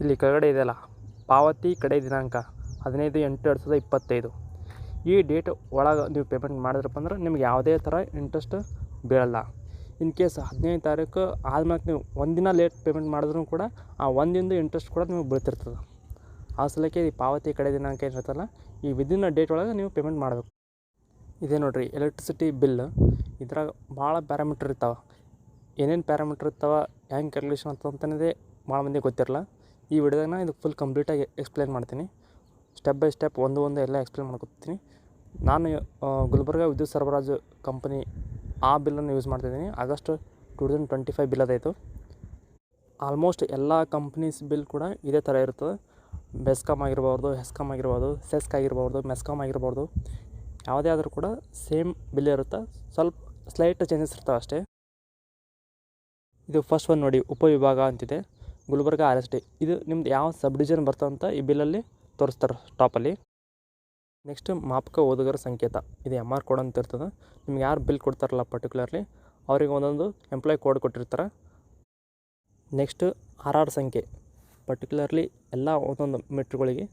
ಇಲ್ಲಿ ಕೆಳಗಡೆ ಇದೆಯಲ್ಲ, ಪಾವತಿ ಕಡೆ ದಿನಾಂಕ 15/8/2025. ಈ ಡೇಟ್ ಒಳಗೆ ನೀವು ಪೇಮೆಂಟ್ ಮಾಡಿದ್ರಪ್ಪ ಅಂದ್ರೆ ನಿಮ್ಗೆ ಯಾವುದೇ ಥರ ಇಂಟ್ರೆಸ್ಟ್ ಬೀಳಲ್ಲ. ಇನ್ ಕೇಸ್ 15ನೇ ತಾರೀಕು ಆದ್ಮೇಲೆ ನೀವು ಒಂದಿನ ಲೇಟ್ ಪೇಮೆಂಟ್ ಮಾಡಿದ್ರೂ ಕೂಡ ಆ ಒಂದಿಂದು ಇಂಟ್ರೆಸ್ಟ್ ಕೂಡ ನಿಮಗೆ ಬೀಳ್ತಿರ್ತದೆ. ಆ ಸಲಕ್ಕೆ ಈ ಪಾವತಿ ಕಡೆ ದಿನಾಂಕ ಏನಿರ್ತಲ್ಲ, ಈ ವಿದಿನ್ ಡೇಟ್ ಒಳಗೆ ನೀವು ಪೇಮೆಂಟ್ ಮಾಡಬೇಕು. ಇದೇ ನೋಡಿರಿ ಎಲೆಕ್ಟ್ರಿಸಿಟಿ ಬಿಲ್. ಇದ್ರಾಗ ಭಾಳ ಪ್ಯಾರಾಮೀಟ್ರ್ ಇರ್ತಾವೆ. ಏನೇನು ಪ್ಯಾರಾಮೀಟ್ರ್ ಇರ್ತಾವೆ, ಹೆಂಗೆ ಕ್ಯಾಲ್ಕುಲೇಷನ್ ಅಂತಂತನೇ ಭಾಳ ಮಂದಿಗೆ ಗೊತ್ತಿರಲ್ಲ. ಈ ವಿಡಿಯೋದಾಗ ಇದು ಫುಲ್ ಕಂಪ್ಲೀಟಾಗಿ ಎಕ್ಸ್ಪ್ಲೇನ್ ಮಾಡ್ತೀನಿ. ಸ್ಟೆಪ್ ಬೈ ಸ್ಟೆಪ್ ಒಂದು ಎಲ್ಲ ಎಕ್ಸ್ಪ್ಲೇನ್ ಮಾಡ್ಕೊತೀನಿ. ನಾನು ಗುಲ್ಬರ್ಗ ವಿದ್ಯುತ್ ಸರಬರಾಜು ಕಂಪನಿ ಆ ಬಿಲ್ಲನ್ನು ಯೂಸ್ ಮಾಡ್ತಿದ್ದೀನಿ. ಆಗಸ್ಟ್ 2025 ಬಿಲ್ ಅದಾಯಿತು. ಆಲ್ಮೋಸ್ಟ್ ಎಲ್ಲ ಕಂಪ್ನೀಸ್ ಬಿಲ್ ಕೂಡ ಇದೇ ಥರ ಇರ್ತದೆ. ಬೆಸ್ಕಾಮ್ ಆಗಿರ್ಬೋದು, ಹೆಸ್ಕಾಮ್ ಆಗಿರ್ಬೋದು, ಸೆಸ್ಕ್ ಆಗಿರ್ಬೋದು, ಮೆಸ್ಕಾಮ್ ಆಗಿರ್ಬೋದು, ಯಾವುದೇ ಆದರೂ ಕೂಡ ಸೇಮ್ ಬಿಲ್ ಇರುತ್ತೆ. ಸ್ವಲ್ಪ ಸ್ಲೈಟ್ ಚೇಂಜಸ್ ಇರ್ತವೆ ಅಷ್ಟೇ. ಇದು ಫಸ್ಟ್ ಒಂದು ನೋಡಿ, ಉಪವಿಭಾಗ ಅಂತಿದೆ, ಗುಲ್ಬರ್ಗ RST. ಇದು ನಿಮ್ದು ಯಾವ ಸಬ್ ಡಿವಿಷನ್ ಬರ್ತಂತ ಈ ಬಿಲ್ಲಲ್ಲಿ ತೋರಿಸ್ತಾರೆ ಟಾಪಲ್ಲಿ. ನೆಕ್ಸ್ಟ್ ಮಾಪಕ ಓದುಗರ ಸಂಕೇತ. ಇದು MR ಕೋಡ್ ಅಂತ ಇರ್ತದೆ. ನಿಮ್ಗೆ ಯಾರು ಬಿಲ್ ಕೊಡ್ತಾರಲ್ಲ ಪರ್ಟಿಕ್ಯುಲರ್ಲಿ ಅವ್ರಿಗೆ ಒಂದೊಂದು ಎಂಪ್ಲಾಯ್ ಕೋಡ್ ಕೊಟ್ಟಿರ್ತಾರೆ. ನೆಕ್ಸ್ಟ್ RR ಸಂಖ್ಯೆ. ಪರ್ಟಿಕ್ಯುಲರ್ಲಿ ಎಲ್ಲ ಒಂದೊಂದು ಮೀಟ್ರ್ಗಳಿಗೆ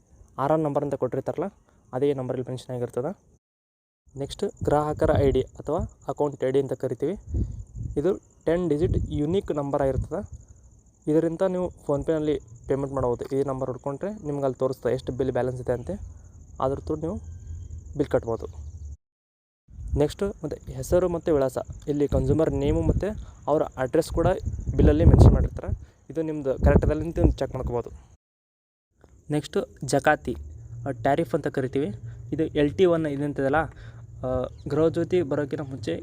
RR ನಂಬರ್ ಅಂತ ಕೊಟ್ಟಿರ್ತಾರಲ್ಲ, ಅದೇ ನಂಬರಲ್ಲಿ ಮೆನ್ಷನ್ ಆಗಿರ್ತದೆ. ನೆಕ್ಸ್ಟ್ ಗ್ರಾಹಕರ ID ಅಥವಾ ಅಕೌಂಟ್ ID ಅಂತ ಕರಿತೀವಿ. ಇದು 10 ಡಿಜಿಟ್ ಯುನೀಕ್ ನಂಬರ್ ಆಗಿರ್ತದೆ. ಇದರಿಂದ ನೀವು ಫೋನ್ಪೇನಲ್ಲಿ ಪೇಮೆಂಟ್ ಮಾಡ್ಬೋದು. ಈ ನಂಬರ್ ಹುಡ್ಕೊಂಡ್ರೆ ನಿಮ್ಗೆ ಅಲ್ಲಿ ತೋರಿಸ್ತದೆ ಎಷ್ಟು ಬಿಲ್ ಬ್ಯಾಲೆನ್ಸ್ ಇದೆ ಅಂತೆ. ಅದ್ರ ಥ್ರೂ ನೀವು ಬಿಲ್ ಕಟ್ಬೋದು. ನೆಕ್ಸ್ಟು ಮತ್ತು ಹೆಸರು ಮತ್ತು ವಿಳಾಸ. ಇಲ್ಲಿ ಕನ್ಸ್ಯೂಮರ್ ನೇಮು ಮತ್ತು ಅವರ ಅಡ್ರೆಸ್ ಕೂಡ ಬಿಲ್ಲಲ್ಲಿ ಮೆನ್ಷನ್ ಮಾಡಿರ್ತಾರೆ. ಇದು ನಿಮ್ಮದು ಕರೆಕ್ಟದಲ್ಲಿ ನೀವು ಚೆಕ್ ಮಾಡ್ಕೋಬೋದು. ನೆಕ್ಸ್ಟು ಜಕಾತಿ ಟ್ಯಾರಿಫ್ ಅಂತ ಕರಿತೀವಿ. ಇದು LT1 ಇದಂತದಲ್ಲ, ಗೃಹಜ್ಯೋತಿ ಬರೋಕ್ಕಿಂತ ಮುಂಚೆ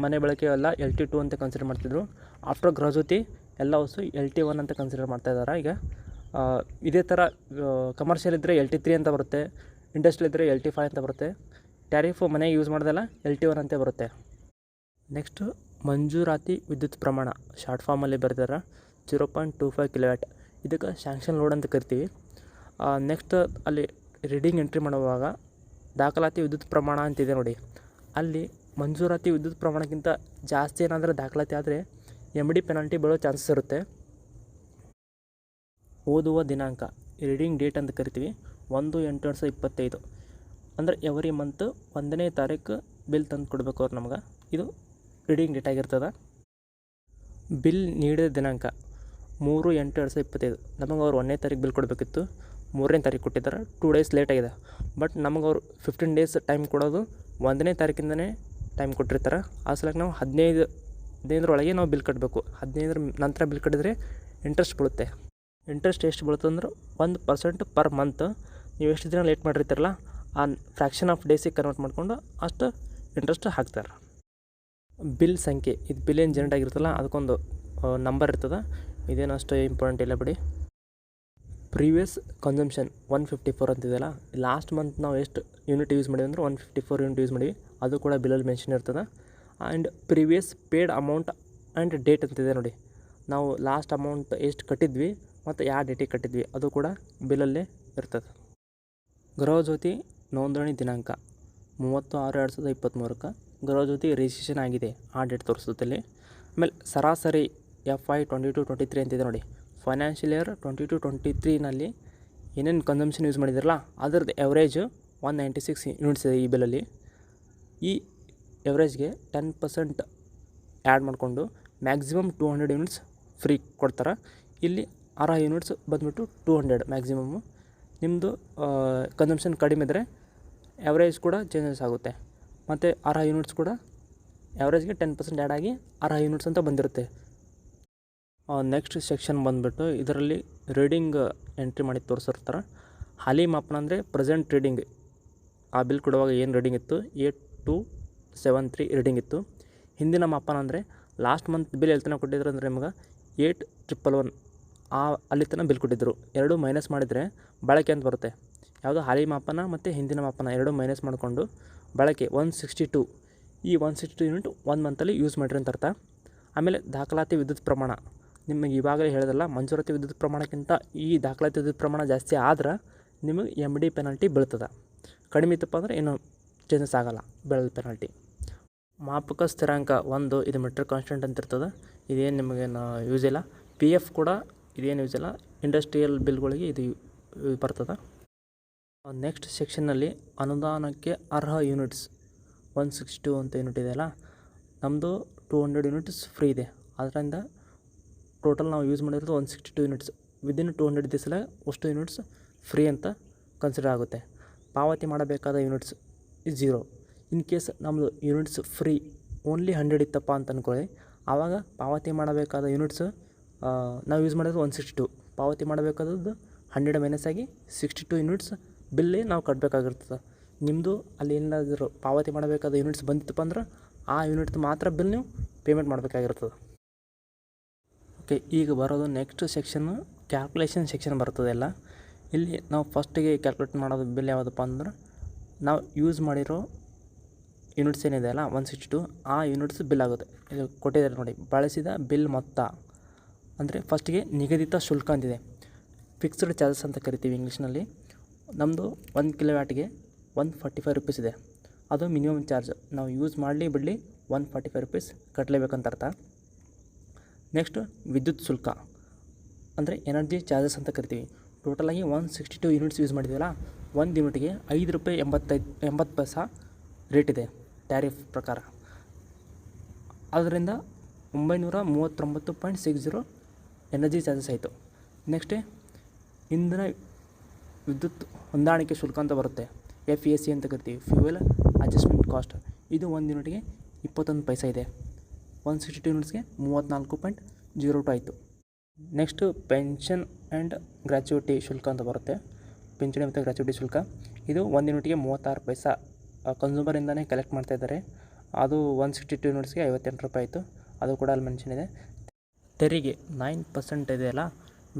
ಮನೆ ಬಳಕೆ ಎಲ್ಲ LT2 ಅಂತ ಕನ್ಸಿಡರ್ ಮಾಡ್ತಿದ್ರು. ಆಫ್ಟರ್ ಗೃಹಜ್ಯೋತಿ ಎಲ್ಲ ವಸ್ತು LT1 ಅಂತ ಕನ್ಸಿಡರ್ ಮಾಡ್ತಾಯಿದ್ದಾರೆ. ಈಗ ಇದೇ ಥರ ಕಮರ್ಷಿಯಲ್ ಇದ್ದರೆ LT3 ಅಂತ ಬರುತ್ತೆ, ಇಂಡಸ್ಟ್ರಿಯಲ್ ಇದ್ದರೆ LT5 ಅಂತ ಬರುತ್ತೆ. ಟ್ಯಾರಿಫ್ ಮನೆಗೆ ಯೂಸ್ ಮಾಡೋದೆಲ್ಲ LT1 ಅಂತ ಬರುತ್ತೆ. ನೆಕ್ಸ್ಟು ಮಂಜೂರಾತಿ ವಿದ್ಯುತ್ ಪ್ರಮಾಣ, ಶಾರ್ಟ್ ಫಾರ್ಮಲ್ಲಿ ಬರೆದಾರೆ 0.25 kW. ಇದಕ್ಕೆ ಸ್ಯಾಂಕ್ಷನ್ ಲೋಡ್ ಅಂತ ಕರಿತೀವಿ. ನೆಕ್ಸ್ಟ್ ಅಲ್ಲಿ ರೀಡಿಂಗ್ ಎಂಟ್ರಿ ಮಾಡುವಾಗ ದಾಖಲಾತಿ ವಿದ್ಯುತ್ ಪ್ರಮಾಣ ಅಂತಿದೆ ನೋಡಿ, ಅಲ್ಲಿ ಮಂಜೂರಾತಿ ವಿದ್ಯುತ್ ಪ್ರಮಾಣಕ್ಕಿಂತ ಜಾಸ್ತಿ ಏನಾದರೂ ದಾಖಲಾತಿ ಆದರೆ MD ಪೆನಾಲ್ಟಿ ಬೀಳೋ ಚಾನ್ಸಸ್ ಇರುತ್ತೆ. ಓದುವ ದಿನಾಂಕ, ರೀಡಿಂಗ್ ಡೇಟ್ ಅಂತ ಕರಿತೀವಿ. 1/8/2025 ಅಂದರೆ ಎವ್ರಿ ಮಂತ್ 1ನೇ ತಾರೀಕು ಬಿಲ್ ತಂದು ಕೊಡಬೇಕು ಅವ್ರು ನಮ್ಗೆ. ಇದು ರೀಡಿಂಗ್ ಡೇಟ್ ಆಗಿರ್ತದೆ. ಬಿಲ್ ನೀಡಿದ ದಿನಾಂಕ 3/8/2025. ನಮಗೆ ಅವ್ರು 1ನೇ ತಾರೀಕು ಬಿಲ್ ಕೊಡಬೇಕಿತ್ತು, 3ನೇ ತಾರೀಕು ಕೊಟ್ಟಿದ್ದಾರೆ. 2 ಡೇಸ್ ಲೇಟ್ ಆಗಿದೆ. ಬಟ್ ನಮಗೆ ಅವರು 15 ಡೇಸ್ ಟೈಮ್ ಕೊಡೋದು 1ನೇ ತಾರೀಕಿಂದನೇ ಟೈಮ್ ಕೊಟ್ಟಿರ್ತಾರೆ. ಆ ಸಲಕ್ಕೆ ನಾವು 15ರೊಳಗೆ ನಾವು ಬಿಲ್ ಕಟ್ಟಬೇಕು. 15ರ ನಂತರ ಬಿಲ್ ಕಟ್ಟಿದ್ರೆ ಇಂಟ್ರೆಸ್ಟ್ ಬೀಳುತ್ತೆ. ಇಂಟ್ರೆಸ್ಟ್ ಎಷ್ಟು ಬೀಳುತ್ತೆ ಅಂದ್ರೆ 1% ಪರ್ ಮಂತ್. ನೀವು ಎಷ್ಟು ದಿನ ಲೇಟ್ ಮಾಡಿರ್ತೀರಲ್ಲ ಆ ಫ್ರ್ಯಾಕ್ಷನ್ ಆಫ್ ಡೇಸಿಗೆ ಕನ್ವರ್ಟ್ ಮಾಡಿಕೊಂಡು ಅಷ್ಟು ಇಂಟ್ರೆಸ್ಟ್ ಹಾಕ್ತಾರೆ. ಬಿಲ್ ಸಂಖ್ಯೆ, ಇದು ಬಿಲ್ ಏನು ಜನರೇಟ್ ಆಗಿರ್ತಲ್ಲ ಅದಕ್ಕೊಂದು ನಂಬರ್ ಇರ್ತದೆ. ಇದೇನು ಅಷ್ಟು ಇಂಪಾರ್ಟೆಂಟ್ ಇಲ್ಲ ಬಿಡಿ. ಪ್ರೀವಿಯಸ್ ಕನ್ಸಂಪ್ಷನ್ 154 ಅಂತಿದೆಯಲ್ಲ, ಲಾಸ್ಟ್ ಮಂತ್ ನಾವು ಎಷ್ಟು ಯೂನಿಟ್ ಯೂಸ್ ಮಾಡಿವಿ ಅಂದ್ರೆ 154 ಯೂನಿಟ್ ಯೂಸ್ ಮಾಡಿವಿ. ಅದು ಕೂಡ ಬಿಲ್ಲಲ್ಲಿ ಮೆನ್ಷನ್ ಇರ್ತದೆ. And previous paid amount and date ಅಂತಿದೆ ನೋಡಿ, ನಾವು ಲಾಸ್ಟ್ ಅಮೌಂಟ್ ಎಷ್ಟು ಕಟ್ಟಿದ್ವಿ ಮತ್ತು ಯಾವ ಡೇಟಿಗೆ ಕಟ್ಟಿದ್ವಿ ಅದು ಕೂಡ ಬಿಲ್ಲಲ್ಲೇ ಇರ್ತದೆ. ಗೃಹಜ್ಯೋತಿ ನೋಂದಣಿ ದಿನಾಂಕ 30/6/2023 ಗೃಹಜ್ಯೋತಿ ರಿಜಿಸ್ಟ್ರೇಷನ್ ಆಗಿದೆ, ಆ ಡೇಟ್ ತೋರಿಸುತ್ತಲ್ಲಿ. ಆಮೇಲೆ ಸರಾಸರಿ FY 22-23 ಅಂತಿದೆ ನೋಡಿ, ಫೈನಾನ್ಷಿಯಲ್ ಇಯರ್ 22-23ನಲ್ಲಿ ಏನೇನು ಕನ್ಸಂಪ್ಷನ್ ಯೂಸ್ ಮಾಡಿದಿರಲ್ಲ ಅದರದ್ದು ಎವ್ರೇಜ್ 196 ಯೂನಿಟ್ಸ್ ಇದೆ ಈ ಬಿಲ್ಲಲ್ಲಿ. ಈ ಎವ್ರೇಜ್ಗೆ 10% ಆ್ಯಡ್ ಮಾಡಿಕೊಂಡು ಮ್ಯಾಕ್ಸಿಮಮ್ 200 ಯೂನಿಟ್ಸ್ ಫ್ರೀ ಕೊಡ್ತಾರೆ. ಇಲ್ಲಿ 60 ಯೂನಿಟ್ಸ್ ಬಂದುಬಿಟ್ಟು 200 ಮ್ಯಾಕ್ಸಿಮಮ್ಮು. ನಿಮ್ಮದು ಕನ್ಸಂಪ್ಷನ್ ಕಡಿಮೆ ಇದ್ದರೆ ಎವ್ರೇಜ್ ಕೂಡ ಚೇಂಜಸ್ ಆಗುತ್ತೆ. ಮತ್ತು 60 ಯೂನಿಟ್ಸ್ ಕೂಡ ಎವ್ರೇಜ್ಗೆ 10% ಆ್ಯಡ್ ಆಗಿ 60 ಯೂನಿಟ್ಸ್ ಅಂತ ಬಂದಿರುತ್ತೆ. ನೆಕ್ಸ್ಟ್ ಸೆಕ್ಷನ್ ಬಂದುಬಿಟ್ಟು ಇದರಲ್ಲಿ ರೀಡಿಂಗ್ ಎಂಟ್ರಿ ಮಾಡಿ ತೋರಿಸಿರ್ತಾರೆ. ಹಾಲಿ ಮಾಪನ ಅಂದರೆ ಪ್ರೆಸೆಂಟ್ ರೀಡಿಂಗ್. ಆ ಬಿಲ್ ಕೊಡುವಾಗ ಏನು ರೀಡಿಂಗ್ ಇತ್ತು 8273 ರೀಡಿಂಗ್ ಇತ್ತು. ಹಿಂದಿನ ಮಾಪನ ಅಂದರೆ ಲಾಸ್ಟ್ ಮಂತ್ ಬಿಲ್ ಎಲ್ಲಿ ತನಕ ಕೊಟ್ಟಿದ್ರು ಅಂದರೆ ನಿಮ್ಗೆ 8111 ಅಲ್ಲಿ ತನಕ ಬಿಲ್ ಕೊಟ್ಟಿದ್ದರು. ಎರಡು ಮೈನಸ್ ಮಾಡಿದರೆ ಬಳಕೆ ಅಂತ ಬರುತ್ತೆ. ಯಾವುದು ಹಾಲಿ ಮಾಪನ ಮತ್ತು ಹಿಂದಿನ ಮಾಪನ ಎರಡು ಮೈನಸ್ ಮಾಡಿಕೊಂಡು ಬಳಕೆ 162. ಈ 162 ಯೂನಿಟ್ 1 ಮಂತಲ್ಲಿ ಯೂಸ್ ಮಾಡಿರಿ ಅಂತ ಅರ್ಥ. ಆಮೇಲೆ ದಾಖಲಾತಿ ವಿದ್ಯುತ್ ಪ್ರಮಾಣ, ನಿಮಗೆ ಇವಾಗಲೇ ಹೇಳಿದಲ್ಲ, ಮಂಜೂರಾತಿ ವಿದ್ಯುತ್ ಪ್ರಮಾಣಕ್ಕಿಂತ ಈ ದಾಖಲಾತಿ ವಿದ್ಯುತ್ ಪ್ರಮಾಣ ಜಾಸ್ತಿ ಆದ್ರೆ ನಿಮಗೆ MD ಪೆನಾಲ್ಟಿ ಬೀಳ್ತದೆ. ಕಡಿಮೆ ಇತ್ತಪ್ಪ ಅಂದರೆ ಏನು ಚೇಂಜಸ್ ಆಗೋಲ್ಲ ಬೆಳೆದ ಪೆನಾಲ್ಟಿ. ಮಾಪಕ ಸ್ಥಿರಾಂಕ 1 ಇದು ಮೀಟರ್ ಕಾನ್ಸ್ಟೆಂಟ್ ಅಂತ ಇರ್ತದೆ. ಇದೇನು ನಿಮಗೇನು ಯೂಸ್ ಇಲ್ಲ. PF ಕೂಡ ಇದೇನು ಯೂಸ್ ಇಲ್ಲ. ಇಂಡಸ್ಟ್ರಿಯಲ್ ಬಿಲ್ಗಳಿಗೆ ಇದು ಬರ್ತದೆ. ನೆಕ್ಸ್ಟ್ ಸೆಕ್ಷನ್ನಲ್ಲಿ ಅನುದಾನಕ್ಕೆ ಅರ್ಹ ಯೂನಿಟ್ಸ್ 162 ಅಂತ ಯೂನಿಟ್ ಇದೆಯಲ್ಲ, ನಮ್ಮದು 200 ಯೂನಿಟ್ಸ್ ಫ್ರೀ ಇದೆ. ಅದರಿಂದ ಟೋಟಲ್ ನಾವು ಯೂಸ್ ಮಾಡಿರೋದು 162 ಯೂನಿಟ್ಸ್. ವಿದಿನ್ 200 ದಿವಸದಲ್ಲಿ ಅಷ್ಟು ಯೂನಿಟ್ಸ್ ಫ್ರೀ ಅಂತ ಕನ್ಸಿಡರ್ ಆಗುತ್ತೆ. ಪಾವತಿ ಮಾಡಬೇಕಾದ ಯೂನಿಟ್ಸ್ ಇಸ್ 0. ಇನ್ ಕೇಸ್ ನಮ್ಮದು ಯೂನಿಟ್ಸ್ ಫ್ರೀ ಓನ್ಲಿ 100 ಇತ್ತಪ್ಪ ಅಂತ ಅಂದ್ಕೊಳ್ಳಿ, ಆವಾಗ ಪಾವತಿ ಮಾಡಬೇಕಾದ ಯೂನಿಟ್ಸ್ ನಾವು ಯೂಸ್ ಮಾಡಿರೋದು 162. ಪಾವತಿ ಮಾಡಬೇಕಾದದ್ದು 100 ಮೈನಸ್ ಆಗಿ 62 ಯೂನಿಟ್ಸ್ ಬಿಲ್ಲೇ ನಾವು ಕಟ್ಟಬೇಕಾಗಿರ್ತದೆ. ನಿಮ್ಮದು ಅಲ್ಲಿ ಏನಾದರೂ ಪಾವತಿ ಮಾಡಬೇಕಾದ ಯೂನಿಟ್ಸ್ ಬಂದಿತ್ತಪ್ಪ ಅಂದ್ರೆ ಆ ಯೂನಿಟ್ದು ಮಾತ್ರ ಬಿಲ್ ನೀವು ಪೇಮೆಂಟ್ ಮಾಡಬೇಕಾಗಿರ್ತದೆ. ಓಕೆ, ಈಗ ಬರೋದು ನೆಕ್ಸ್ಟ್ ಸೆಕ್ಷನ್ನು ಕ್ಯಾಲ್ಕುಲೇಷನ್ ಸೆಕ್ಷನ್ ಬರ್ತದೆ ಎಲ್ಲ. ಇಲ್ಲಿ ನಾವು ಫಸ್ಟಿಗೆ ಕ್ಯಾಲ್ಕುಲೇಟ್ ಮಾಡೋದು ಬಿಲ್ ಯಾವುದಪ್ಪ ಅಂದ್ರೆ ನಾವು ಯೂಸ್ ಮಾಡಿರೋ ಯೂನಿಟ್ಸ್ ಏನಿದೆ ಅಲ್ಲ 162, ಆ ಯೂನಿಟ್ಸ್ ಬಿಲ್ ಆಗುತ್ತೆ. ಇದು ಕೊಟ್ಟಿದ್ದಾರೆ ನೋಡಿ, ಬಳಸಿದ ಬಿಲ್ ಮೊತ್ತ ಅಂದರೆ ಫಸ್ಟಿಗೆ ನಿಗದಿತ ಶುಲ್ಕ ಅಂತಿದೆ. ಫಿಕ್ಸ್ಡ್ ಚಾರ್ಜಸ್ ಅಂತ ಕರಿತೀವಿ ಇಂಗ್ಲೀಷ್ನಲ್ಲಿ. ನಮ್ಮದು 1 ಕಿಲೋವ್ಯಾಟ್ಗೆ 145 ರುಪೀಸ್ ಇದೆ. ಅದು ಮಿನಿಮಮ್ ಚಾರ್ಜ್. ನಾವು ಯೂಸ್ ಮಾಡಲಿ ಬಿಡಲಿ 145 ರುಪೀಸ್ ಕಟ್ಟಲೇಬೇಕಂತ ಅರ್ಥ. ನೆಕ್ಸ್ಟ್ ವಿದ್ಯುತ್ ಶುಲ್ಕ ಅಂದರೆ ಎನರ್ಜಿ ಚಾರ್ಜಸ್ ಅಂತ ಕರಿತೀವಿ. ಟೋಟಲಾಗಿ 162 ಯೂನಿಟ್ಸ್ ಯೂಸ್ ಮಾಡಿದ್ದೀವಲ್ಲ, 1 ಯೂನಿಟ್ಗೆ 5 ರೂಪಾಯಿ 80 ಪೈಸಾ ರೇಟ್ ಇದೆ ಟ್ಯಾರಿಫ್ ಪ್ರಕಾರ. ಅದರಿಂದ 939.60 ಎನರ್ಜಿ ಚಾರ್ಜಸ್ ಆಯಿತು. ನೆಕ್ಸ್ಟೇ ಇಂಧನ ವಿದ್ಯುತ್ ಹೊಂದಾಣಿಕೆ ಶುಲ್ಕ ಅಂತ ಬರುತ್ತೆ, FAC ಅಂತ ಕರಿತೀವಿ, ಫ್ಯೂಯಲ್ ಅಡ್ಜಸ್ಟ್ಮೆಂಟ್ ಕಾಸ್ಟ್. ಇದು 1 ಯೂನಿಟ್ಗೆ 21 ಪೈಸಾ ಇದೆ. 162 ಯೂನಿಟ್ಸ್ಗೆ 34.02 ಆಯಿತು. ನೆಕ್ಸ್ಟು ಪೆನ್ಷನ್ ಆ್ಯಂಡ್ ಗ್ರ್ಯಾಚ್ಯುಟಿ ಶುಲ್ಕ ಅಂತ ಬರುತ್ತೆ, ಪಿಂಚಣಿ ಮತ್ತು ಗ್ರ್ಯಾಚ್ಯುಟಿ ಶುಲ್ಕ. ಇದು 1 ಯೂನಿಟ್ಗೆ 36 ಪೈಸಾ ಕನ್ಸ್ಯೂಮರಿಂದನೇ ಕಲೆಕ್ಟ್ ಮಾಡ್ತಾಯಿದ್ದಾರೆ. ಅದು 162 ಯೂನಿಟ್ಸ್ಗೆ 58 ರೂಪಾಯಿ ಆಯಿತು. ಅದು ಕೂಡ ಅಲ್ಲಿ ಮೆನ್ಷನ್ ಇದೆ. ತೆರಿಗೆ 9% ಇದೆಯಲ್ಲ,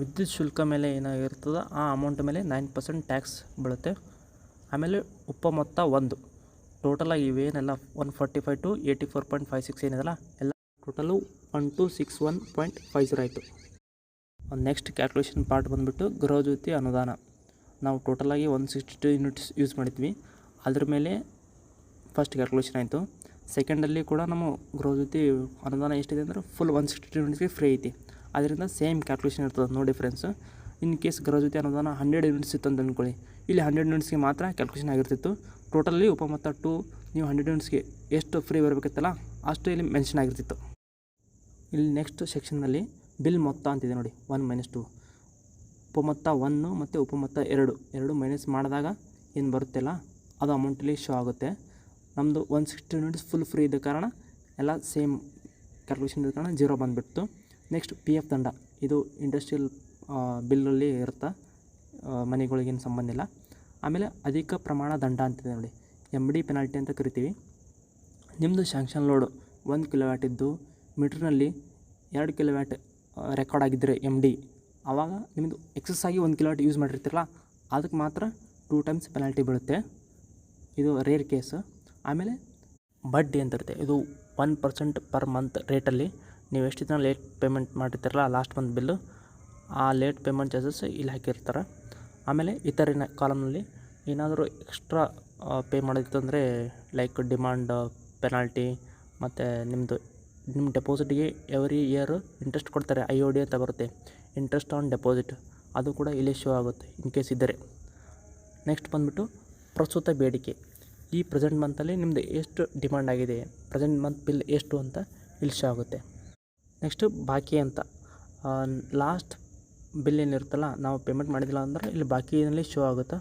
ವಿದ್ಯುತ್ ಶುಲ್ಕ ಮೇಲೆ ಏನಾಗಿರ್ತದೋ ಆ ಅಮೌಂಟ್ ಮೇಲೆ 9% ಟ್ಯಾಕ್ಸ್ ಬೀಳುತ್ತೆ. ಆಮೇಲೆ ಉಪಮೊತ್ತ 1 ಟೋಟಲಾಗಿ ಇವೇನೆಲ್ಲ 145 to 84.56 ಏನಿದೆಲ್ಲ ಎಲ್ಲ ಟೋಟಲು 1261.50 ಆಯಿತು. ನೆಕ್ಸ್ಟ್ ಕ್ಯಾಲ್ಕುಲೇಷನ್ ಪಾರ್ಟ್ ಬಂದುಬಿಟ್ಟು ಗೃಹಜ್ಯೋತಿ ಅನುದಾನ. ನಾವು ಟೋಟಲಾಗಿ 162 ಯೂನಿಟ್ಸ್ ಯೂಸ್ ಮಾಡಿದ್ವಿ, ಅದ್ರ ಮೇಲೆ ಫಸ್ಟ್ ಕ್ಯಾಲ್ಕುಲೇಷನ್ ಆಯಿತು. ಸೆಕೆಂಡಲ್ಲಿ ಕೂಡ ನಮ್ಮ ಗೃಹಜ್ಯೋತಿ ಅನುದಾನ ಎಷ್ಟಿದೆ ಅಂದರೆ ಫುಲ್ 162 ಯೂನಿಟ್ಸ್ಗೆ ಫ್ರೀ ಐತಿ. ಅದರಿಂದ ಸೇಮ್ ಕ್ಯಾಲ್ಕುಲೇಷನ್ ಇರ್ತದೆ, no difference. In case Gruhajyothi ಅನುದಾನ 100 ಯೂನಿಟ್ಸ್ ಇತ್ತು ಅಂತ ಅಂದ್ಕೊಳ್ಳಿ, ಇಲ್ಲಿ 100 ಯೂನಿಟ್ಸ್ಗೆ ಮಾತ್ರ ಕ್ಯಾಲ್ಕುಲೇಷನ್ ಆಗಿರ್ತಿತ್ತು. ಟೋಟಲಿ ಉಪಮೊತ್ತ 2 ನೀವು 100 ಯೂನಿಟ್ಸ್ಗೆ ಎಷ್ಟು ಫ್ರೀ ಬರಬೇಕಿತ್ತಲ್ಲ ಅಷ್ಟು ಇಲ್ಲಿ ಮೆನ್ಷನ್ ಆಗಿರ್ತಿತ್ತು. ಇಲ್ಲಿ ನೆಕ್ಸ್ಟ್ ಸೆಕ್ಷನ್ನಲ್ಲಿ ಬಿಲ್ ಮೊತ್ತ ಅಂತಿದೆ ನೋಡಿ, 1 - 2. ಉಪಮೊತ್ತ 1 ಮತ್ತು ಉಪಮೊತ್ತ 2 ಮೈನಸ್ ಮಾಡಿದಾಗ ಏನು ಬರುತ್ತೆಲ್ಲ ಅದು ಅಮೌಂಟಲ್ಲಿ ಶೋ ಆಗುತ್ತೆ. ನಮ್ಮದು 160 ಯೂನಿಟ್ಸ್ ಫುಲ್ ಫ್ರೀ ಇದ್ದ ಕಾರಣ ಎಲ್ಲ ಸೇಮ್ ಕ್ಯಾಲ್ಕುಲೇಷನ್ ಇದ್ದ ಕಾರಣ 0 ಬಂದುಬಿಡ್ತು. ನೆಕ್ಸ್ಟ್ PF ದಂಡ, ಇದು ಇಂಡಸ್ಟ್ರಿಯಲ್ ಬಿಲ್ಲಲ್ಲಿ ಇರುತ್ತೆ, ಮನೆಗಳಿಗೇನು ಸಂಬಂಧ ಇಲ್ಲ. ಆಮೇಲೆ ಅಧಿಕ ಪ್ರಮಾಣ ದಂಡ ಅಂತಿದೆ ನೋಡಿ, MD ಪೆನಾಲ್ಟಿ ಅಂತ ಕರಿತೀವಿ. ನಿಮ್ಮದು ಶಾಂಕ್ಷನ್ ಲೋಡು 1 ಕಿಲೋವ್ಯಾಟ್ ಇದ್ದು ಮೀಟ್ರ್ನಲ್ಲಿ 2 ಕಿಲೋವ್ಯಾಟ್ ರೆಕಾರ್ಡ್ ಆಗಿದ್ದರೆ MD, ಆವಾಗ ನಿಮ್ಮದು ಎಕ್ಸಸ್ ಆಗಿ 1 ಕಿಲೋವ್ಯಾಟ್ ಯೂಸ್ ಮಾಡಿರ್ತೀರಲ್ಲ ಅದಕ್ಕೆ ಮಾತ್ರ 2 ಟೈಮ್ಸ್ ಪೆನಾಲ್ಟಿ ಬೀಳುತ್ತೆ. ಇದು ರೇರ್ ಕೇಸು. ಆಮೇಲೆ ಬಡ್ಡಿ ಅಂತ ಇರುತ್ತೆ, ಇದು 1% ಪರ್ ಮಂತ್ ರೇಟಲ್ಲಿ ನೀವು ಎಷ್ಟು ದಿನ late payment ಮಾಡಿರ್ತೀರಲ್ಲ last month bill, ಆ ಲೇಟ್ ಪೇಮೆಂಟ್ ಚಾರ್ಜಸ್ ಇಲ್ಲಿ ಹಾಕಿರ್ತಾರೆ. ಆಮೇಲೆ ಇತರಿನ ಕಾಲಮ್ನಲ್ಲಿ ಏನಾದರೂ ಎಕ್ಸ್ಟ್ರಾ ಪೇ ಮಾಡೋದಿತ್ತು ಅಂದರೆ ಲೈಕ್ ಡಿಮಾಂಡ್ ಪೆನಾಲ್ಟಿ ಮತ್ತು ನಿಮ್ಮ ಡೆಪಾಸಿಟ್ಗೆ ಎವ್ರಿ ಇಯರ್ ಇಂಟ್ರೆಸ್ಟ್ ಕೊಡ್ತಾರೆ, IOD ಅಂತ ಬರುತ್ತೆ, ಇಂಟ್ರೆಸ್ಟ್ ಆನ್ ಡೆಪಾಸಿಟ್. ಅದು ಕೂಡ ಇಲ್ಲಿ ಶೋ ಆಗುತ್ತೆ ಇನ್ ಕೇಸ್ ಇದ್ದರೆ. ನೆಕ್ಸ್ಟ್ ಬಂದುಬಿಟ್ಟು ಪ್ರಸ್ತುತ ಬೇಡಿಕೆ. ಈ ಪ್ರೆಸೆಂಟ್ ಮಂತಲ್ಲಿ ನಿಮ್ಮದು ಎಷ್ಟು ಡಿಮಾಂಡ್ ಆಗಿದೆ, ಪ್ರೆಸೆಂಟ್ ಮಂತ್ ಬಿಲ್ ಎಷ್ಟು ಅಂತ ಇಲ್ಲಿ ಶೋ ಆಗುತ್ತೆ. ನೆಕ್ಸ್ಟು ಬಾಕಿ ಅಂತ, ಲಾಸ್ಟ್ ಬಿಲ್ ಏನಿರುತ್ತಲ್ಲ ನಾವು ಪೇಮೆಂಟ್ ಮಾಡಿದಿಲ್ಲ ಅಂದ್ರೆ ಇಲ್ಲಿ ಬಾಕಿನಲ್ಲಿ ಶೋ ಆಗುತ್ತೆ.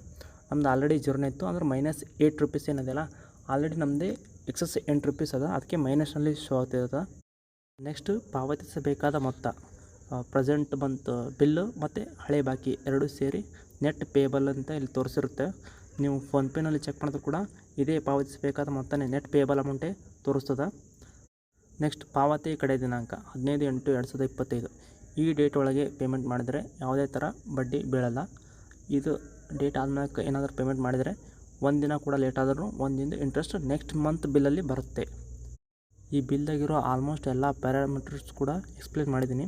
ನಮ್ದು ಆಲ್ರೆಡಿ 0 ಇತ್ತು ಅಂದ್ರೆ -8 ರೂಪೀಸ್ ಏನಿದೆಯಲ್ಲ, ಆಲ್ರೆಡಿ ನಮ್ಮದೇ ಎಕ್ಸಸ್ 8 ರೂಪೀಸ್ ಅದ, ಅದಕ್ಕೆ ಮೈನಸ್ನಲ್ಲಿ ಶೋ ಆಗ್ತಿರುತ್ತೆ. ನೆಕ್ಸ್ಟು ಪಾವತಿಸಬೇಕಾದ ಮೊತ್ತ, ಪ್ರೆಸೆಂಟ್ ಮಂತ್ ಬಿಲ್ಲು ಮತ್ತು ಹಳೆ ಬಾಕಿ 2 ಸೇರಿ ನೆಟ್ ಪೇಬಲ್ ಅಂತ ಇಲ್ಲಿ ತೋರಿಸಿರುತ್ತೆ. ನೀವು ಫೋನ್ಪೇನಲ್ಲಿ ಚೆಕ್ ಮಾಡಿದ್ರು ಕೂಡ ಇದೇ ಪಾವತಿಸಬೇಕಾದ ಮೊತ್ತನೇ ನೆಟ್ ಪೇಬಲ್ ಅಮೌಂಟೇ ತೋರಿಸ್ತದೆ. ನೆಕ್ಸ್ಟ್ ಪಾವತಿ ಕಡೆ ದಿನಾಂಕ 15/8/2025. ಈ ಡೇಟ್ ಒಳಗೆ ಪೇಮೆಂಟ್ ಮಾಡಿದರೆ ಯಾವುದೇ ಥರ ಬಡ್ಡಿ ಬೀಳಲ್ಲ. ಇದು ಡೇಟ್ ಆದಮೇಲೆ ಏನಾದರೂ ಪೇಮೆಂಟ್ ಮಾಡಿದರೆ 1 ದಿನ ಕೂಡ ಲೇಟ್ ಆದರೂ 1 ದಿನದ ಇಂಟ್ರೆಸ್ಟ್ ನೆಕ್ಸ್ಟ್ ಮಂತ್ ಬಿಲ್ಲಲ್ಲಿ ಬರುತ್ತೆ. ಈ ಬಿಲ್ದಾಗಿರೋ ಆಲ್ಮೋಸ್ಟ್ ಎಲ್ಲ ಪ್ಯಾರಾಮೀಟರ್ಸ್ ಕೂಡ ಎಕ್ಸ್ಪ್ಲೇನ್ ಮಾಡಿದ್ದೀನಿ.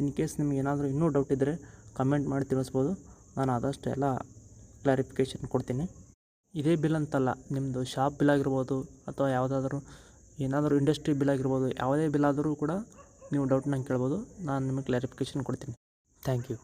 ಇನ್ ಕೇಸ್ ನಿಮ್ಗೆ ಏನಾದರೂ ಇನ್ನೂ ಡೌಟ್ ಇದ್ದರೆ ಕಮೆಂಟ್ ಮಾಡಿ ತಿಳಿಸ್ಬೋದು, ನಾನು ಆದಷ್ಟು ಎಲ್ಲ ಕ್ಲಾರಿಫಿಕೇಷನ್ ಕೊಡ್ತೀನಿ. ಇದೇ ಬಿಲ್ ಅಂತಲ್ಲ, ನಿಮ್ಮದು ಶಾಪ್ ಬಿಲ್ ಆಗಿರ್ಬೋದು ಅಥವಾ ಯಾವುದಾದ್ರೂ ಏನಾದರೂ ಇಂಡಸ್ಟ್ರಿ ಬಿಲ್ ಆಗಿರ್ಬೋದು, ಯಾವುದೇ ಬಿಲ್ ಆದರೂ ಕೂಡ ನೀವು ಡೌಟ್ ನಂಗೆ ಕೇಳ್ಬೋದು, ನಾನು ನಿಮಗೆ ಕ್ಲಾರಿಫಿಕೇಷನ್ ಕೊಡ್ತೀನಿ. Thank you.